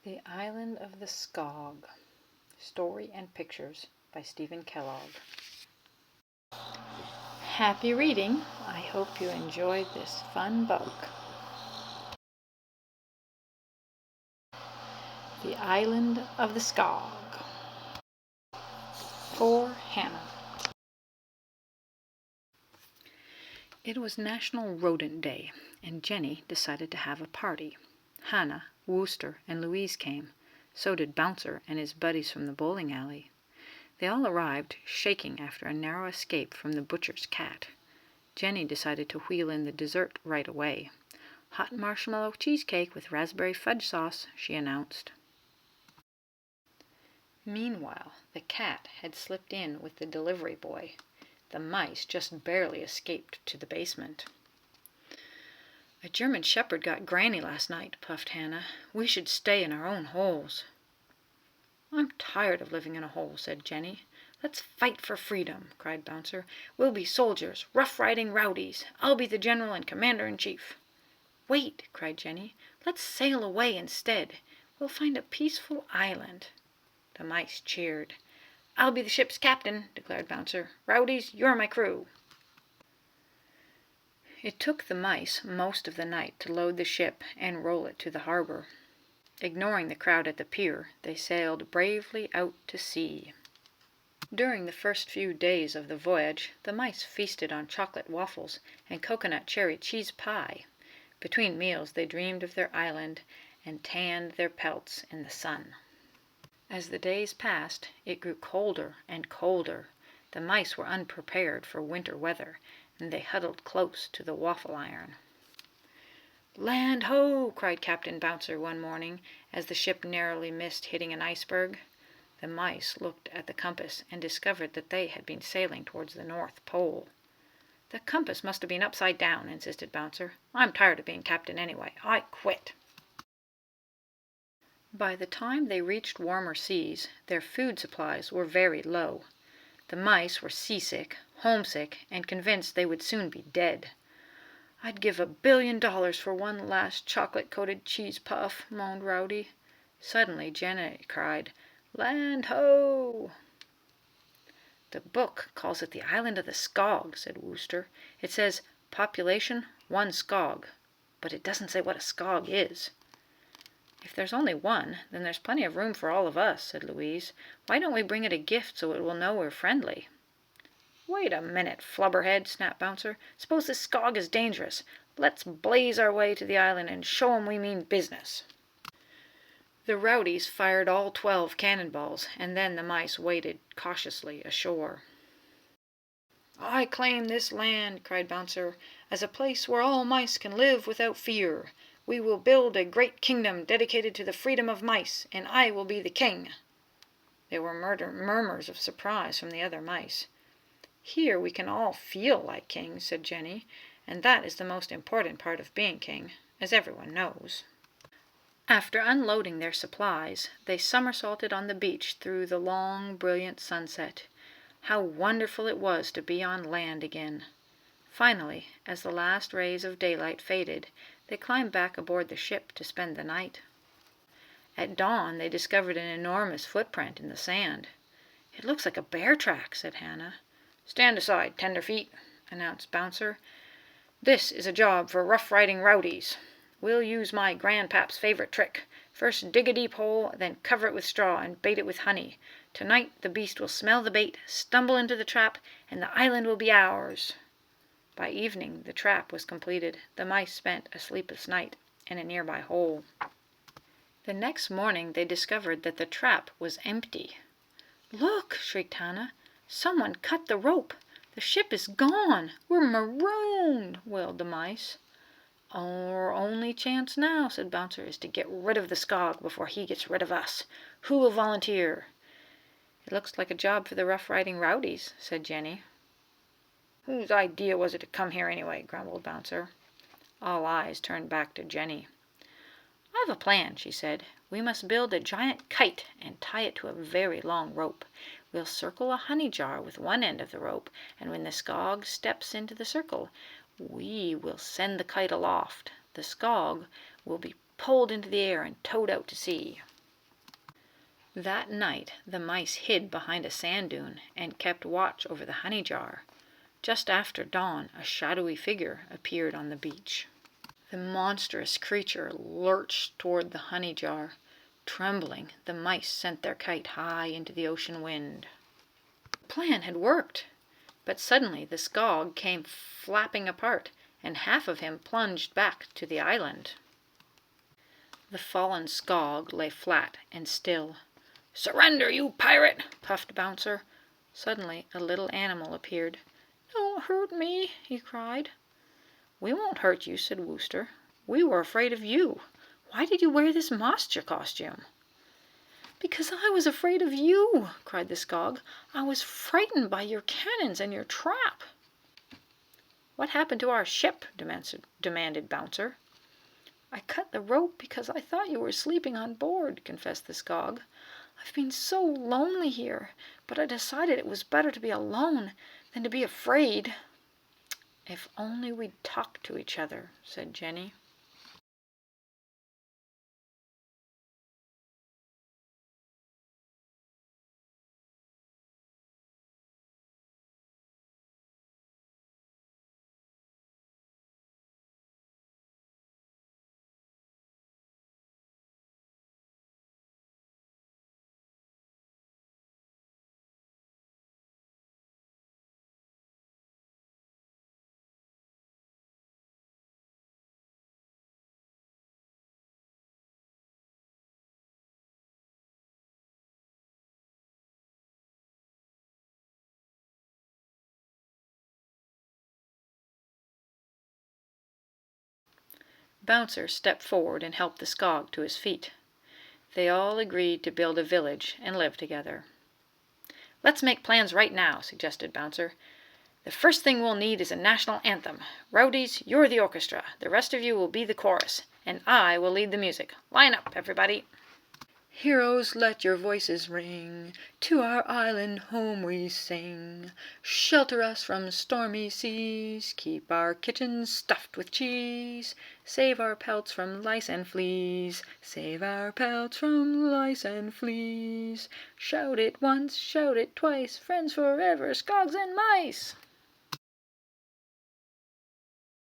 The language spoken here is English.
The Island of the Skog. Story and Pictures by Stephen Kellogg. Happy reading. I hope you enjoyed this fun book. The Island of the Skog. For Hannah. It was National Rodent Day, and Jenny decided to have a party. Hannah, Wooster, and Louise came. So did Bouncer and his buddies from the bowling alley. They all arrived, shaking after a narrow escape from the butcher's cat. Jenny decided to wheel in the dessert right away. Hot marshmallow cheesecake with raspberry fudge sauce, she announced. Meanwhile, the cat had slipped in with the delivery boy. The mice just barely escaped to the basement. A German shepherd got Granny last night, puffed Hannah. We should stay in our own holes. I'm tired of living in a hole, said Jenny. Let's fight for freedom, cried Bouncer. We'll be soldiers, rough-riding rowdies. I'll be the general and commander-in-chief. Wait, cried Jenny. Let's sail away instead. We'll find a peaceful island. The mice cheered. I'll be the ship's captain, declared Bouncer. Rowdies, you're my crew. It took the mice most of the night to load the ship and roll it to the harbor. Ignoring the crowd at the pier, they sailed bravely out to sea. During the first few days of the voyage, the mice feasted on chocolate waffles and coconut cherry cheese pie. Between meals, they dreamed of their island and tanned their pelts in the sun. As the days passed, it grew colder and colder. The mice were unprepared for winter weather, and they huddled close to the waffle iron. Land ho! Cried Captain Bouncer one morning, as the ship narrowly missed hitting an iceberg. The mice looked at the compass and discovered that they had been sailing towards the North Pole. The compass must have been upside down, insisted Bouncer. I'm tired of being captain anyway. I quit. By the time they reached warmer seas, their food supplies were very low. The mice were seasick, homesick, and convinced they would soon be dead. I'd give $1 billion for one last chocolate-coated cheese puff, moaned Rowdy. Suddenly Jenny cried, Land ho! The book calls it the Island of the Skog, said Wooster. It says, population 1 Skog, but it doesn't say what a Skog is. If there's only one, then there's plenty of room for all of us, said Louise. Why don't we bring it a gift so it will know we're friendly? Wait a minute, flubberhead, snapped Bouncer. Suppose this Skog is dangerous. Let's blaze our way to the island and show 'em we mean business. The rowdies fired all 12 cannonballs, and then the mice waded cautiously ashore. I claim this land, cried Bouncer, as a place where all mice can live without fear. We will build a great kingdom dedicated to the freedom of mice, and I will be the king. There were murmurs of surprise from the other mice. Here we can all feel like kings, said Jenny, and that is the most important part of being king, as everyone knows. After unloading their supplies, they somersaulted on the beach through the long, brilliant sunset. How wonderful it was to be on land again. Finally, as the last rays of daylight faded, they climbed back aboard the ship to spend the night. At dawn, they discovered an enormous footprint in the sand. It looks like a bear track, said Hannah. Stand aside, tenderfeet, announced Bouncer. This is a job for rough-riding rowdies. We'll use my grandpap's favorite trick. First dig a deep hole, then cover it with straw and bait it with honey. Tonight the beast will smell the bait, stumble into the trap, and the island will be ours. By evening the trap was completed. The mice spent a sleepless night in a nearby hole. The next morning they discovered that the trap was empty. Look, shrieked Hannah. Someone cut the rope. The ship is gone. We're marooned, wailed the mice. Our only chance now, said Bouncer, is to get rid of the Skog before he gets rid of us. Who will volunteer? It looks like a job for the rough-riding rowdies, said Jenny. Whose idea was it to come here anyway, grumbled Bouncer. All eyes turned back to Jenny. I have a plan, she said. We must build a giant kite and tie it to a very long rope. We'll circle a honey jar with one end of the rope, and when the Skog steps into the circle, we will send the kite aloft. The Skog will be pulled into the air and towed out to sea. That night the mice hid behind a sand dune and kept watch over the honey jar. Just after dawn, a shadowy figure appeared on the beach. The monstrous creature lurched toward the honey jar. Trembling, the mice sent their kite high into the ocean wind. The plan had worked, but suddenly the Skog came flapping apart, and half of him plunged back to the island. The fallen Skog lay flat and still. "Surrender, you pirate!" puffed Bouncer. Suddenly a little animal appeared. "Don't hurt me!" he cried. "We won't hurt you," said Wooster. "We were afraid of you. Why did you wear this monster costume?" "Because I was afraid of you!" cried the Skog. "I was frightened by your cannons and your trap." "What happened to our ship?" demanded Bouncer. "I cut the rope because I thought you were sleeping on board," confessed the Skog. "I've been so lonely here, but I decided it was better to be alone than to be afraid." "If only we'd talked to each other," said Jenny. Bouncer stepped forward and helped the Skog to his feet. They all agreed to build a village and live together. "Let's make plans right now," suggested Bouncer. "The first thing we'll need is a national anthem. Rowdies, you're the orchestra. The rest of you will be the chorus, and I will lead the music. Line up, everybody." "Heroes, let your voices ring. To our island home we sing. Shelter us from stormy seas. Keep our kitchens stuffed with cheese. Save our pelts from lice and fleas. Save our pelts from lice and fleas. Shout it once, shout it twice. Friends forever, Skogs and mice."